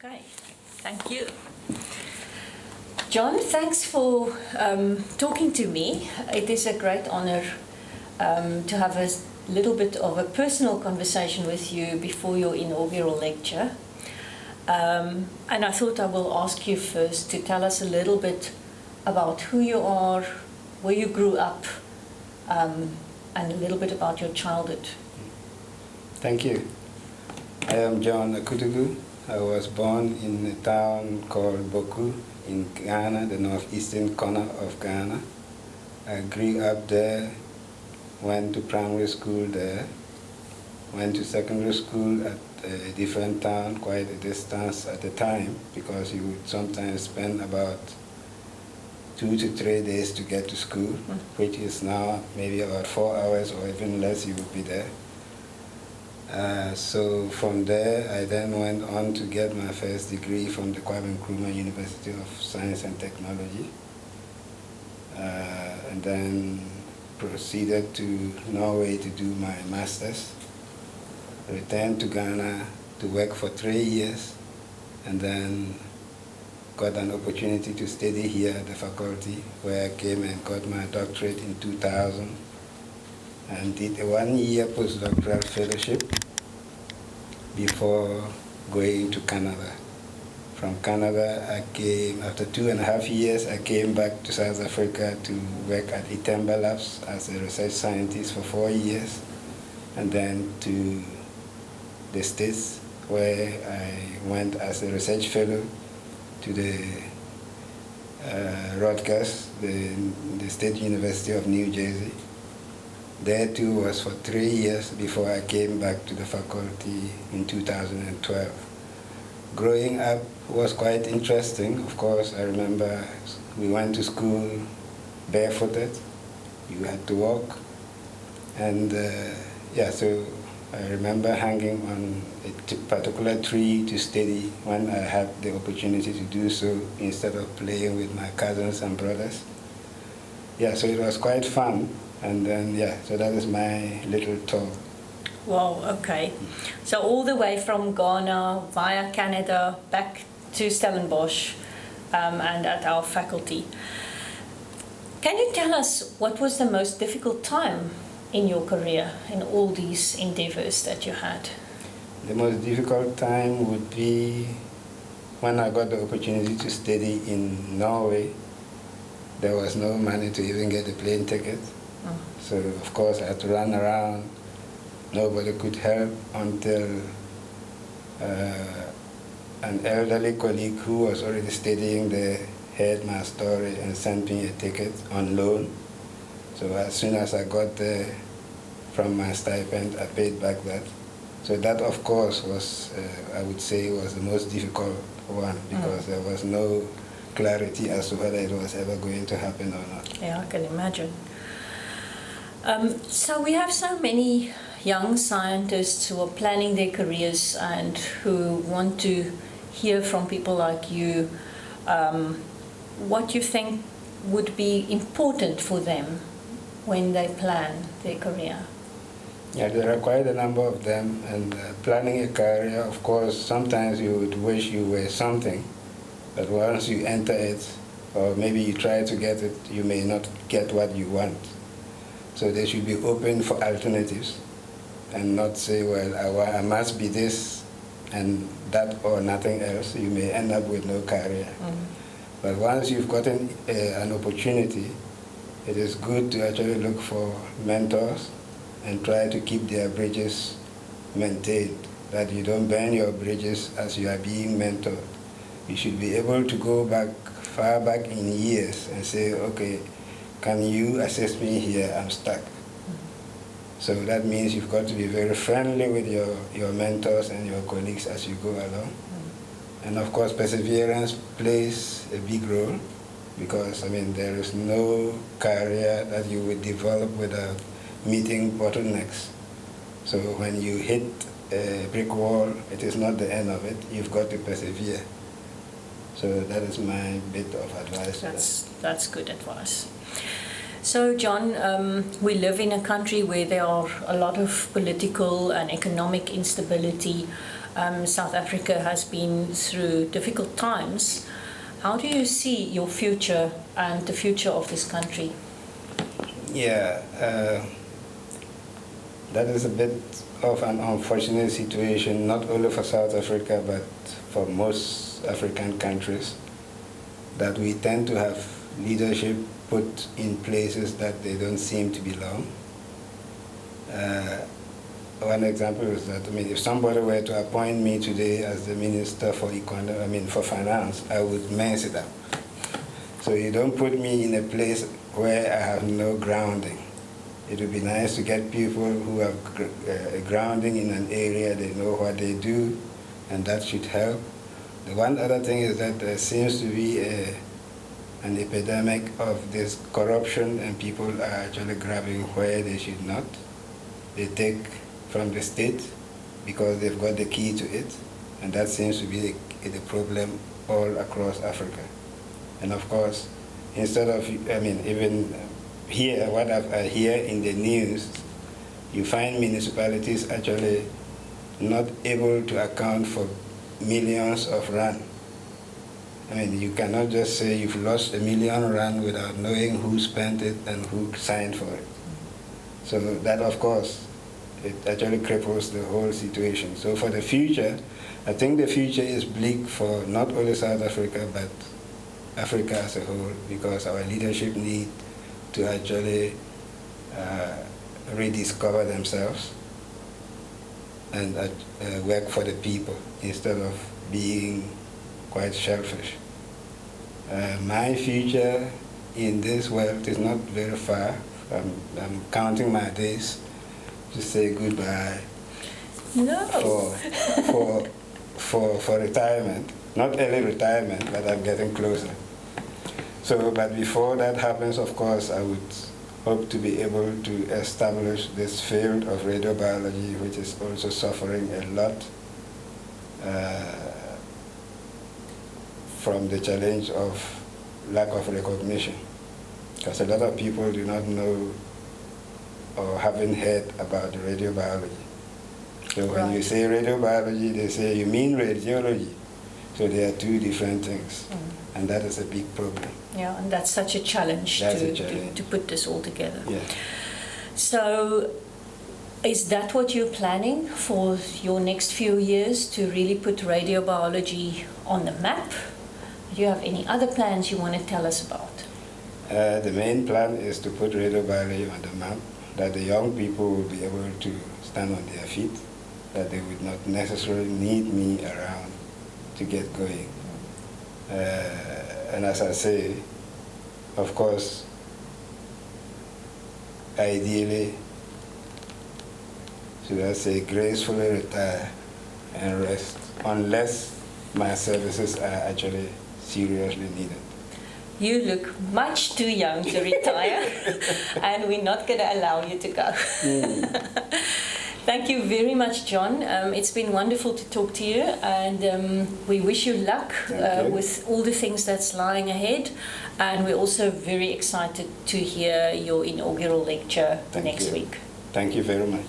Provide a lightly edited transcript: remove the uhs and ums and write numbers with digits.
Okay, thank you. John, thanks for talking to me. It is a great honor to have a little bit of a personal conversation with you before your inaugural lecture. And I thought I will ask you first to tell us a little bit about who you are, where you grew up, and a little bit about your childhood. Thank you. I am John Akudugu. I was born in a town called Boku in Ghana, the northeastern corner of Ghana. I grew up there, went to primary school there, went to secondary school at a different town, quite a distance at the time, because you would sometimes spend about 2 to 3 days to get to school, which is now maybe about 4 hours or even less you would be there. So from there, I then went on to get my first degree from the Kwame Nkrumah University of Science and Technology, and then proceeded to Norway to do my master's. Returned to Ghana to work for 3 years, and then got an opportunity to study here at the faculty, where I came and got my doctorate in 2000, and did a 1-year postdoctoral fellowship before going to Canada. From Canada, I came, after 2.5 years, I came back to South Africa to work at Itemba Labs as a research scientist for 4 years, and then to the States, where I went as a research fellow to the Rutgers, the State University of New Jersey. There too was for 3 years before I came back to the faculty in 2012. Growing up was quite interesting. Of course, I remember we went to school barefooted. You had to walk. And so I remember hanging on a particular tree to study when I had the opportunity to do so instead of playing with my cousins and brothers. So it was quite fun. And then, so that is my little tour. Wow, okay. So all the way from Ghana via Canada back to Stellenbosch and at our faculty. Can you tell us what was the most difficult time in your career, in all these endeavors that you had? The most difficult time would be when I got the opportunity to study in Norway. There was no money to even get a plane ticket. So, of course, I had to run around. Nobody could help until an elderly colleague who was already studying there heard my story and sent me a ticket on loan. So as soon as I got there from my stipend, I paid back that. So that, of course, was, I would say, was the most difficult one, because there was no clarity as to whether it was ever going to happen or not. Yeah, I can imagine. So we have so many young scientists who are planning their careers and who want to hear from people like you what you think would be important for them when they plan their career. Yeah, there are quite a number of them, and planning a career, of course, sometimes you would wish you were something, but once you enter it, or maybe you try to get it, you may not get what you want. So they should be open for alternatives and not say, well, I must be this and that or nothing else. You may end up with no career. But once you've gotten an opportunity, it is good to actually look for mentors and try to keep their bridges maintained, that you don't burn your bridges as you are being mentored. You should be able to go back, far back in years and say, okay, can you assist me here? I'm stuck. So that means you've got to be very friendly with your mentors and your colleagues as you go along. And of course, perseverance plays a big role, because, there is no career that you would develop without meeting bottlenecks. So when you hit a brick wall, it is not the end of it. You've got to persevere. So that is my bit of advice. That's good advice. So, John, we live in a country where there are a lot of political and economic instability. South Africa has been through difficult times. How do you see your future and the future of this country? Yeah, that is a bit of an unfortunate situation, not only for South Africa, but for most African countries, that we tend to have leadership put in places that they don't seem to belong. One example is that, if somebody were to appoint me today as the Minister for for Finance, I would mess it up. So you don't put me in a place where I have no grounding. It would be nice to get people who have a grounding in an area, they know what they do, and that should help. The one other thing is that there seems to be an epidemic of this corruption, and people are actually grabbing where they should not. They take from the state because they've got the key to it, and that seems to be the problem all across Africa. And of course, instead of, even here, what I hear in the news, you find municipalities actually not able to account for millions of rand. You cannot just say you've lost R1 million without knowing who spent it and who signed for it. So that, of course, it actually cripples the whole situation. So for the future, I think the future is bleak for not only South Africa, but Africa as a whole, because our leadership need to actually rediscover themselves and work for the people instead of being quite selfish. My future in this world is not very far. I'm counting my days to say goodbye. No. For retirement. Not early retirement, but I'm getting closer. So, but before that happens, of course, I would hope to be able to establish this field of radiobiology, which is also suffering a lot from the challenge of lack of recognition. Because a lot of people do not know or haven't heard about the radiobiology. So when you say radiobiology, they say, you mean radiology. So they are two different things. And that is a big problem. Yeah, and that's such a challenge, to put this all together. Yeah. So is that what you're planning for your next few years, to really put radiobiology on the map? Do you have any other plans you want to tell us about? The main plan is to put radiobiology on the map, that the young people will be able to stand on their feet, that they would not necessarily need me around to get going. And as I say, of course, ideally, should I say, gracefully retire and rest, unless my services are actually seriously needed. You look much too young to retire, and we're not going to allow you to go. Thank you very much, John. It's been wonderful to talk to you, and we wish you luck with all the things that's lying ahead. And we're also very excited to hear your inaugural lecture next week. Thank you very much.